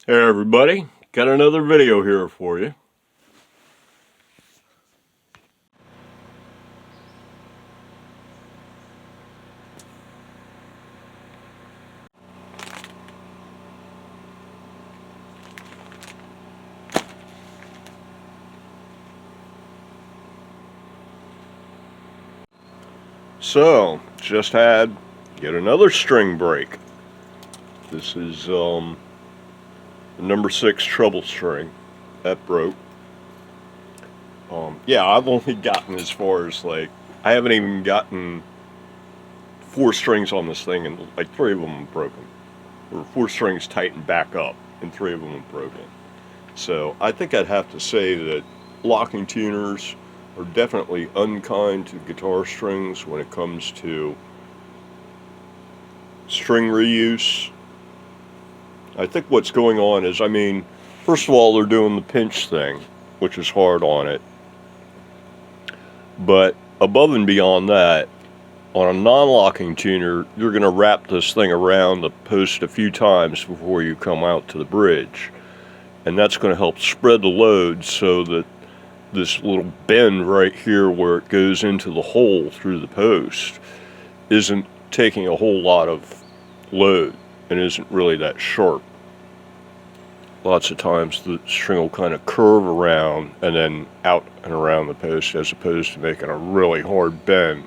Hey everybody, got another video here for you. So, just had yet another string break. This is the number 6 treble string that broke. Yeah, I've only gotten as far as I haven't even gotten 4 strings on this thing, and 3 of them are broken. Or 4 strings tightened back up, and 3 of them are broken. So I think I'd have to say that locking tuners are definitely unkind to guitar strings when it comes to string reuse. I think what's going on is, first of all, they're doing the pinch thing, which is hard on it. But above and beyond that, on a non-locking tuner, you're going to wrap this thing around the post a few times before you come out to the bridge. And that's going to help spread the load so that this little bend right here where it goes into the hole through the post isn't taking a whole lot of load and isn't really that sharp. Lots of times the string will kind of curve around and then out and around the post, as opposed to making a really hard bend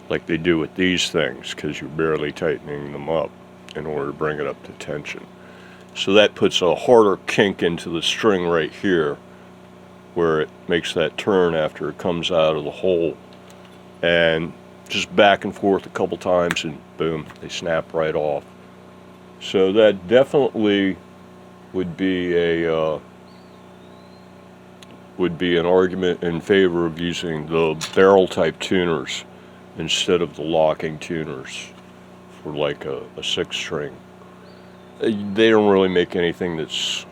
like they do with these things, because you're barely tightening them up in order to bring it up to tension. So that puts a harder kink into the string right here, where it makes that turn after it comes out of the hole, and just back and forth a couple times and boom, they snap right off. So that definitely would be an argument in favor of using the barrel type tuners instead of the locking tuners for like a 6 string. They don't really make anything that's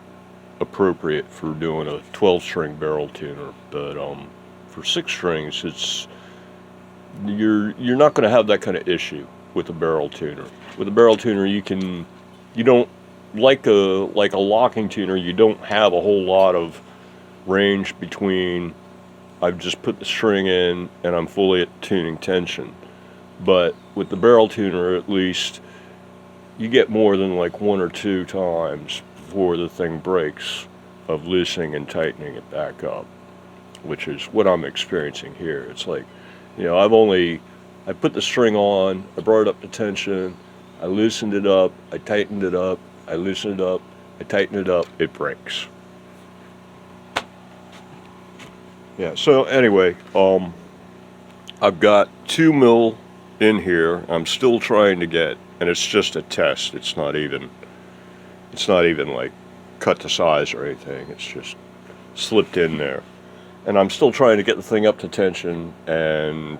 appropriate for doing a 12 string barrel tuner, but for 6 strings, it's you're not going to have that kind of issue with a barrel tuner. With a barrel tuner, you don't like a locking tuner. You don't have a whole lot of range between I've just put the string in and I'm fully at tuning tension. But with the barrel tuner, at least you get more than like 1 or 2 times before the thing breaks of loosening and tightening it back up, which is what I'm experiencing here. It's like, I put the string on, I brought it up to tension, I loosened it up, I tightened it up, I loosened it up, I tightened it up, it breaks. Yeah, so anyway, I've got 2 mil in here. I'm still trying to get, and it's just a test. It's not even like cut to size or anything. It's just slipped in there. And I'm still trying to get the thing up to tension and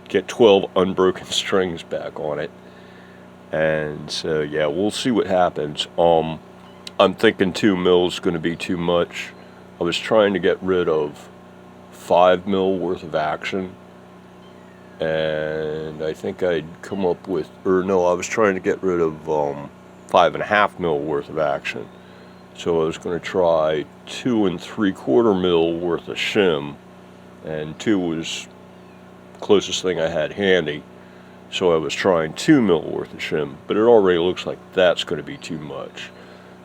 get 12 unbroken strings back on it. And so yeah, we'll see what happens. I'm thinking 2 mil is going to be too much. I was trying to get rid of 5 mil worth of action, and I think I'd come up with, I was trying to get rid of 5.5 mil worth of action. So I was going to try 2 3/4 mil worth of shim, and 2 was the closest thing I had handy. So I was trying 2 mil worth of shim, but it already looks like that's going to be too much.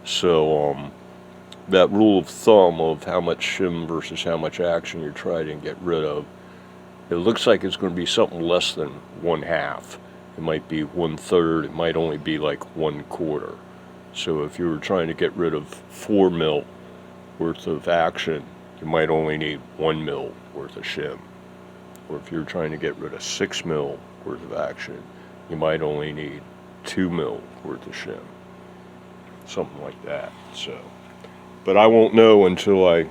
So that rule of thumb of how much shim versus how much action you're trying to get rid of, it looks like it's going to be something less than 1/2. It might be 1/3. It might only be like 1/4. So if you were trying to get rid of 4 mil worth of action, you might only need 1 mil worth of shim. Or if you're trying to get rid of 6 mil worth of action, you might only need 2 mil worth of shim. Something like that. So, but I won't know until I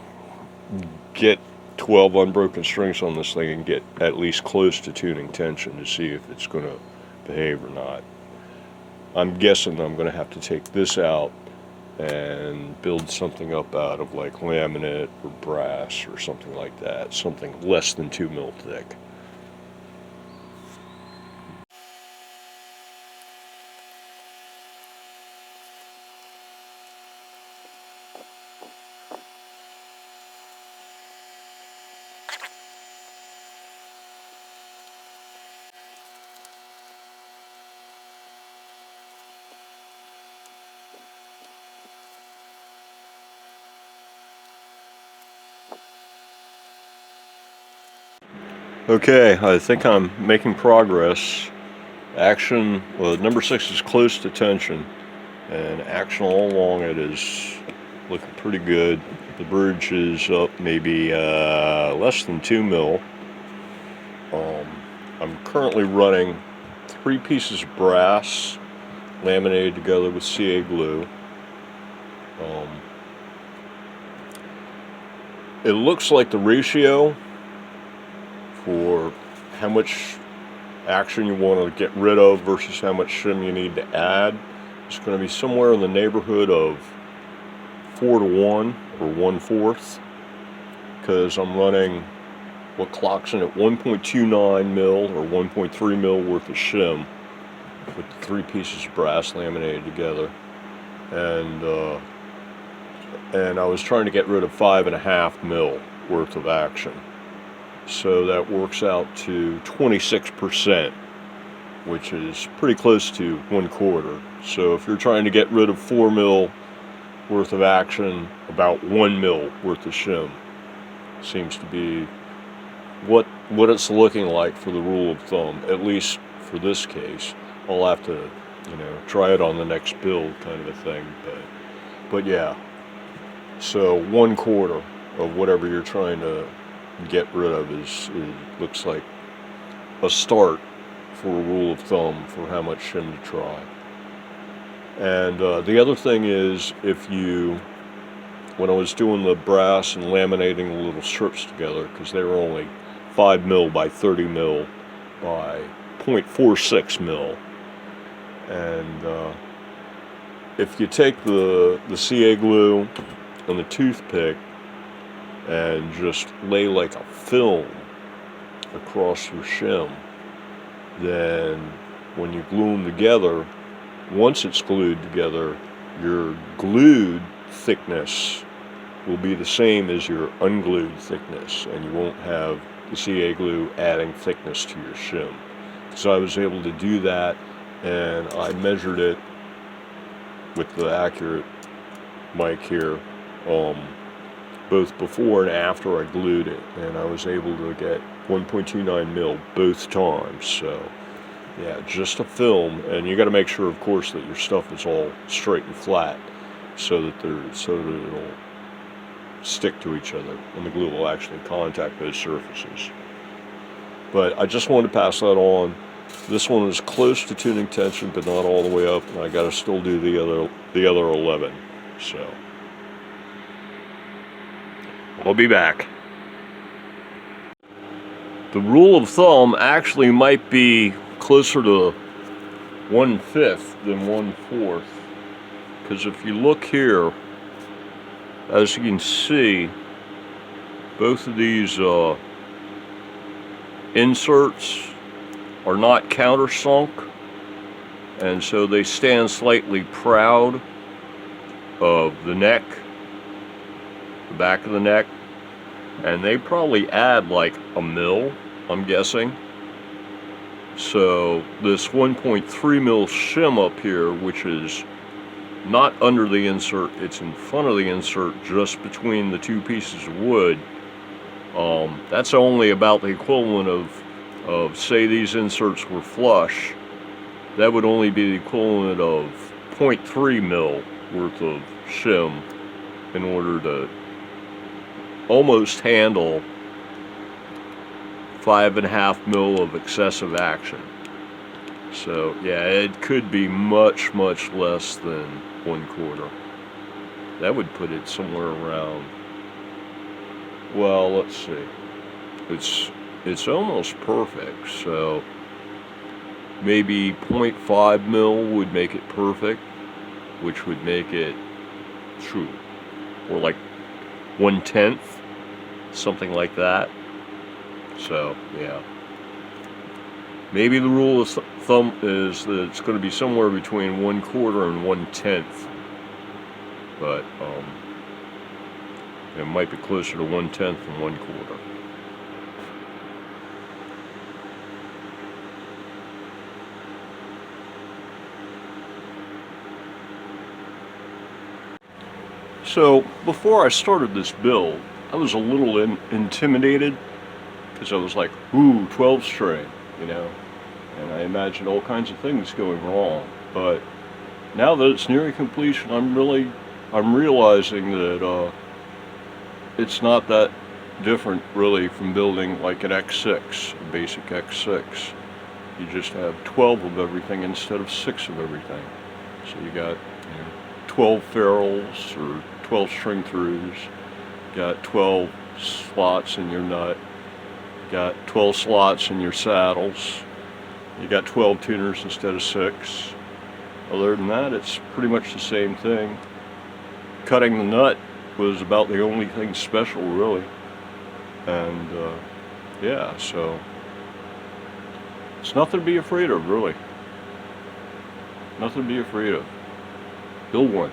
get 12 unbroken strings on this thing and get at least close to tuning tension to see if it's going to behave or not. I'm guessing I'm going to have to take this out and build something up out of like laminate or brass or something like that, something less than 2 mil thick. Okay, I think I'm making progress. Action, well, number 6 is close to tension, and action all along it is looking pretty good. The bridge is up maybe less than 2 mil. I'm currently running 3 pieces of brass laminated together with CA glue. It looks like the ratio for how much action you want to get rid of versus how much shim you need to add is going to be somewhere in the neighborhood of 4-to-1 or 1/4, because I'm running what clocks in at 1.29 mil or 1.3 mil worth of shim with the 3 pieces of brass laminated together, and I was trying to get rid of 5.5 mil worth of action. So that works out to 26%, which is pretty close to 1/4. So if you're trying to get rid of 4 mil worth of action, about 1 mil worth of shim seems to be what it's looking like for the rule of thumb, at least for this case. I'll have to, try it on the next build kind of a thing, but yeah. So 1/4 of whatever you're trying to get rid of looks like a start for a rule of thumb for how much shim to try. And the other thing is, when I was doing the brass and laminating the little strips together, because they were only 5 mil by 30 mil by 0.46 mil, and if you take the CA glue and the toothpick and just lay like a film across your shim, then when you glue them together, once it's glued together, your glued thickness will be the same as your unglued thickness, and you won't have the CA glue adding thickness to your shim. So I was able to do that, and I measured it with the accurate mic here, both before and after I glued it, and I was able to get 1.29 mil both times. So yeah, just a film, and you got to make sure, of course, that your stuff is all straight and flat, so that it'll stick to each other, and the glue will actually contact those surfaces. But I just wanted to pass that on. This one is close to tuning tension, but not all the way up, and I got to still do the other 11. So I'll be back. The rule of thumb actually might be closer to 1/5 than 1/4, because if you look here, as you can see, both of these inserts are not countersunk, and so they stand slightly proud of the neck, the back of the neck, and they probably add like a mil, I'm guessing. So this 1.3 mil shim up here, which is not under the insert, it's in front of the insert, just between the 2 pieces of wood, that's only about the equivalent of say these inserts were flush, that would only be the equivalent of 0.3 mil worth of shim in order to almost handle 5.5 mil of excessive action. So yeah, it could be much less than 1/4. That would put it somewhere around, well, let's see, it's almost perfect, so maybe 0.5 mil would make it perfect, which would make it true, or like 1/10, something like that. So yeah, maybe the rule of thumb is that it's going to be somewhere between 1/4 and 1/10, but it might be closer to 1/10 than 1/4. So before I started this build, I was a little intimidated because I was like, ooh, 12 string, you know, and I imagined all kinds of things going wrong. But now that it's nearing completion, I'm realizing that it's not that different really from building like an X6, a basic X6. You just have 12 of everything instead of 6 of everything. So you got 12 ferrules or 12 string throughs, got 12 slots in your nut, got 12 slots in your saddles, you got 12 tuners instead of 6. Other than that, it's pretty much the same thing. Cutting the nut was about the only thing special, really. And yeah, so it's nothing to be afraid of, really. Nothing to be afraid of. Build one.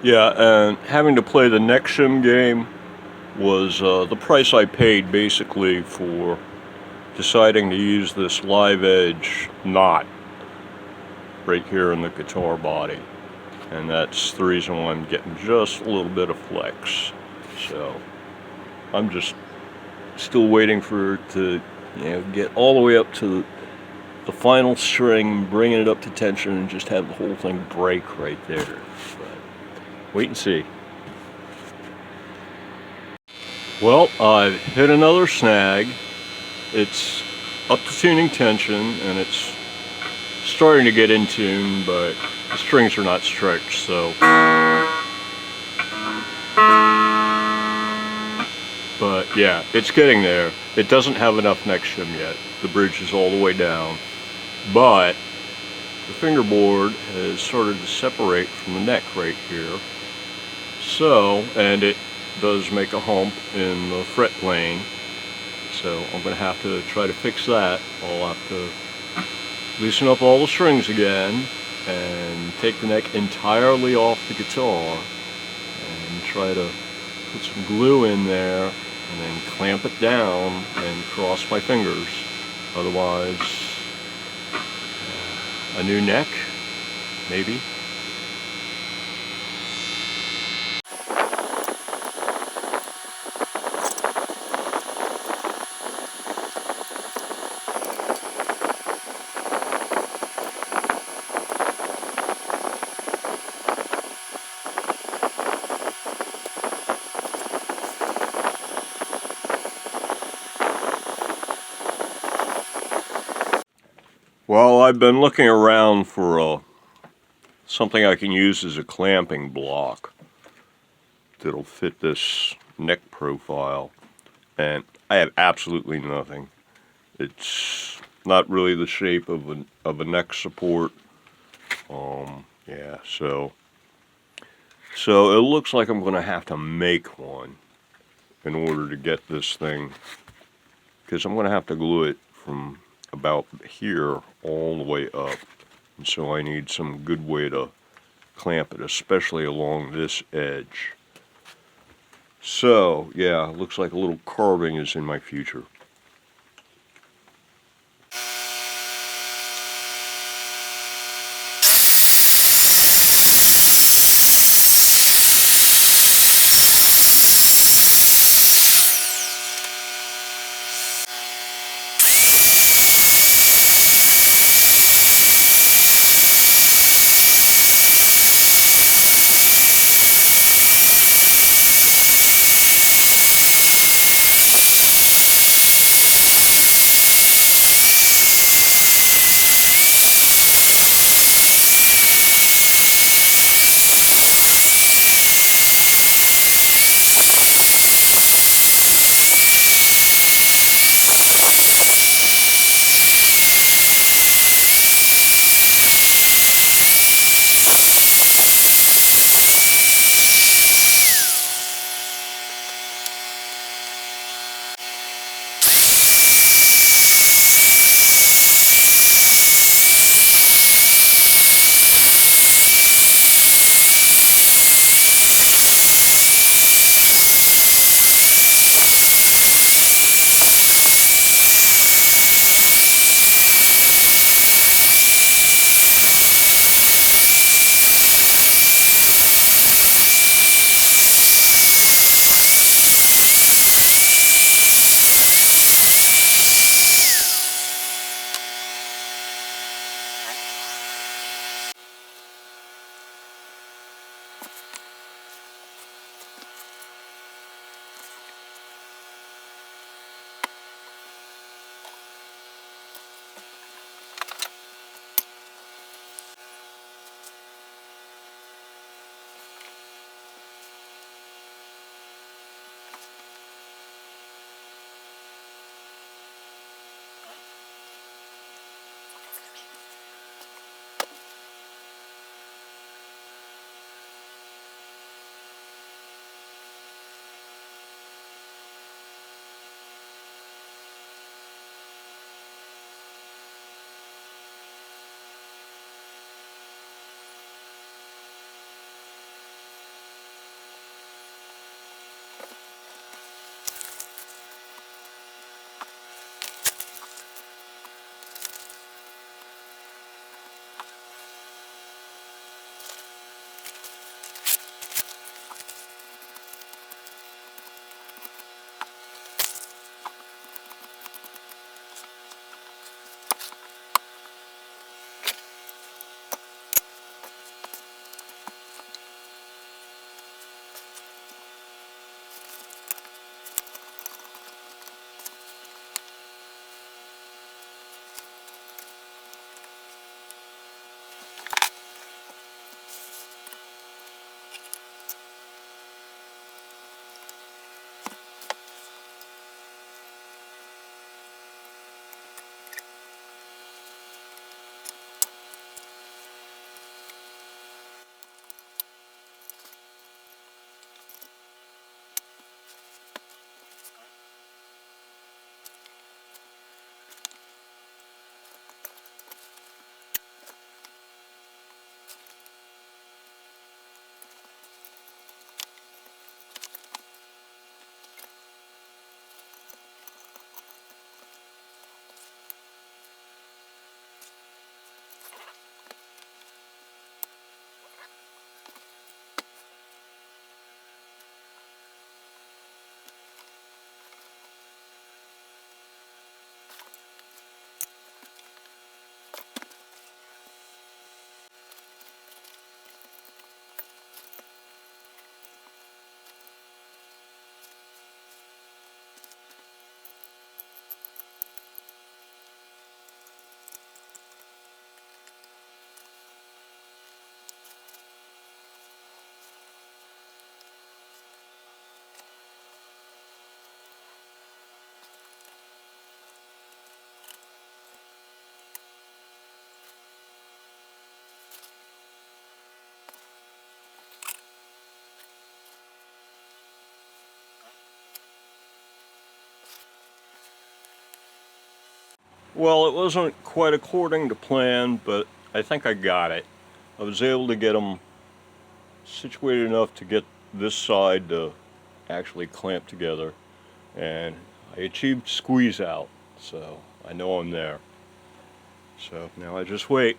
Yeah, and having to play the neck shim game was the price I paid basically for deciding to use this live edge knot right here in the guitar body. And that's the reason why I'm getting just a little bit of flex. So I'm just still waiting for it to get all the way up to the final string, bringing it up to tension, and just have the whole thing break right there. But wait and see. Well, I've hit another snag. It's up to tuning tension, and it's starting to get in tune, but the strings are not stretched, so. But yeah, it's getting there. It doesn't have enough neck shim yet. The bridge is all the way down. But the fingerboard has started to separate from the neck right here. So, and it does make a hump in the fret plane. So I'm going to have to try to fix that. I'll have to loosen up all the strings again and take the neck entirely off the guitar and try to put some glue in there and then clamp it down and cross my fingers. Otherwise, a new neck, maybe. Well, I've been looking around for something I can use as a clamping block that'll fit this neck profile, and I have absolutely nothing. It's not really the shape of a neck support. Yeah, so it looks like I'm going to have to make one in order to get this thing, because I'm going to have to glue it from about here all the way up, and so I need some good way to clamp it, especially along this edge. So yeah, looks like a little carving is in my future. Well, it wasn't quite according to plan, but I think I got it. I was able to get them situated enough to get this side to actually clamp together, and I achieved squeeze out, so I know I'm there. So now I just wait.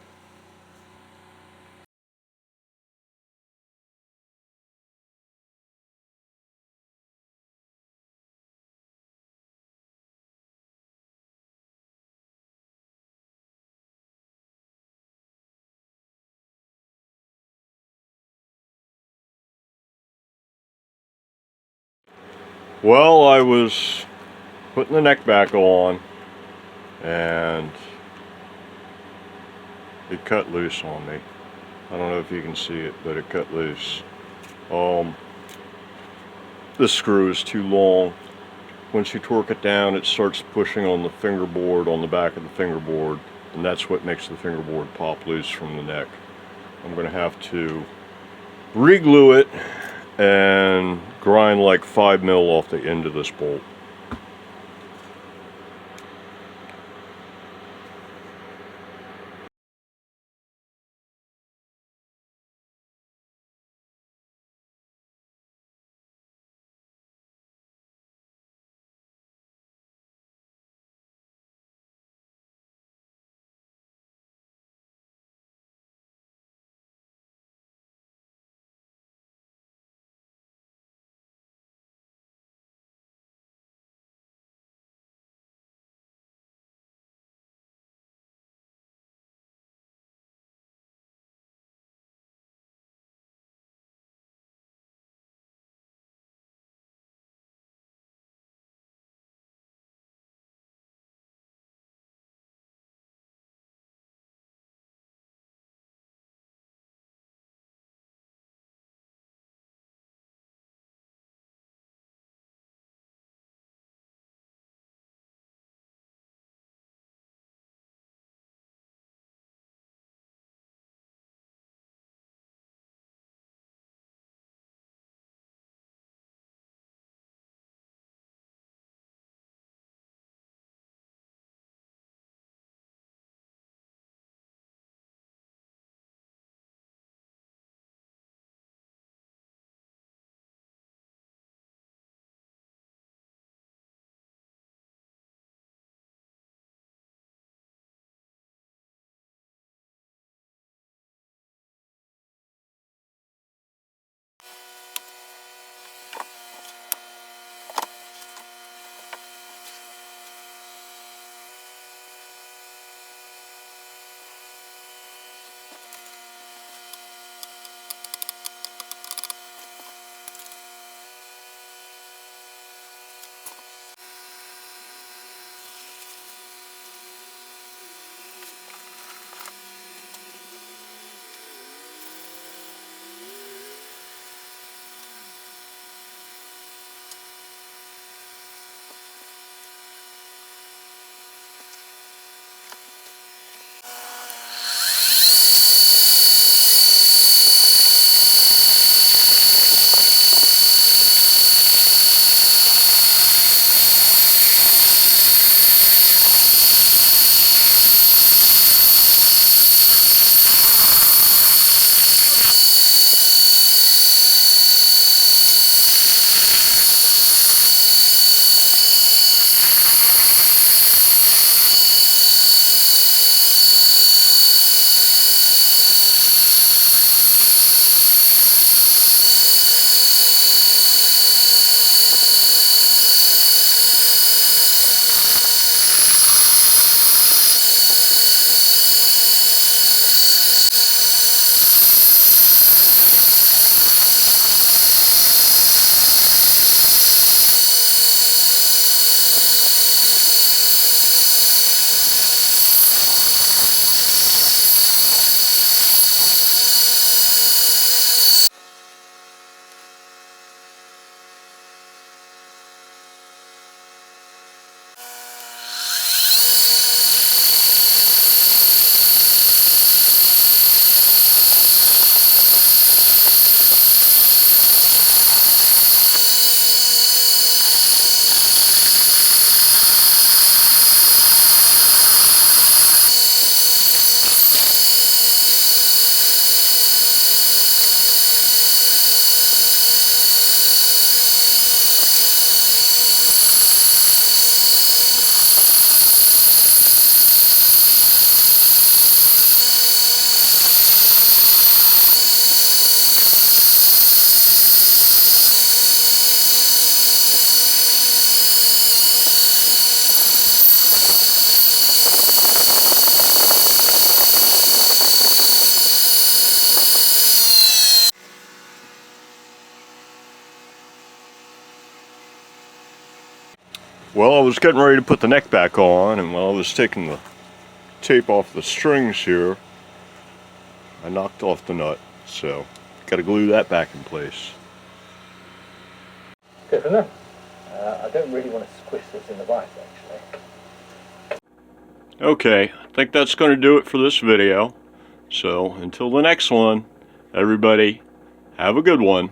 Well, I was putting the neck back on, and it cut loose on me. I don't know if you can see it, but it cut loose. This screw is too long. Once you torque it down, it starts pushing on the fingerboard, on the back of the fingerboard, and that's what makes the fingerboard pop loose from the neck. I'm going to have to re-glue it and grind like 5 mil off the end of this bolt. Well, I was getting ready to put the neck back on, and while I was taking the tape off the strings here, I knocked off the nut, so got to glue that back in place. Good enough. I don't really want to squish this in the vise, actually. Okay, I think that's going to do it for this video. So until the next one, everybody, have a good one.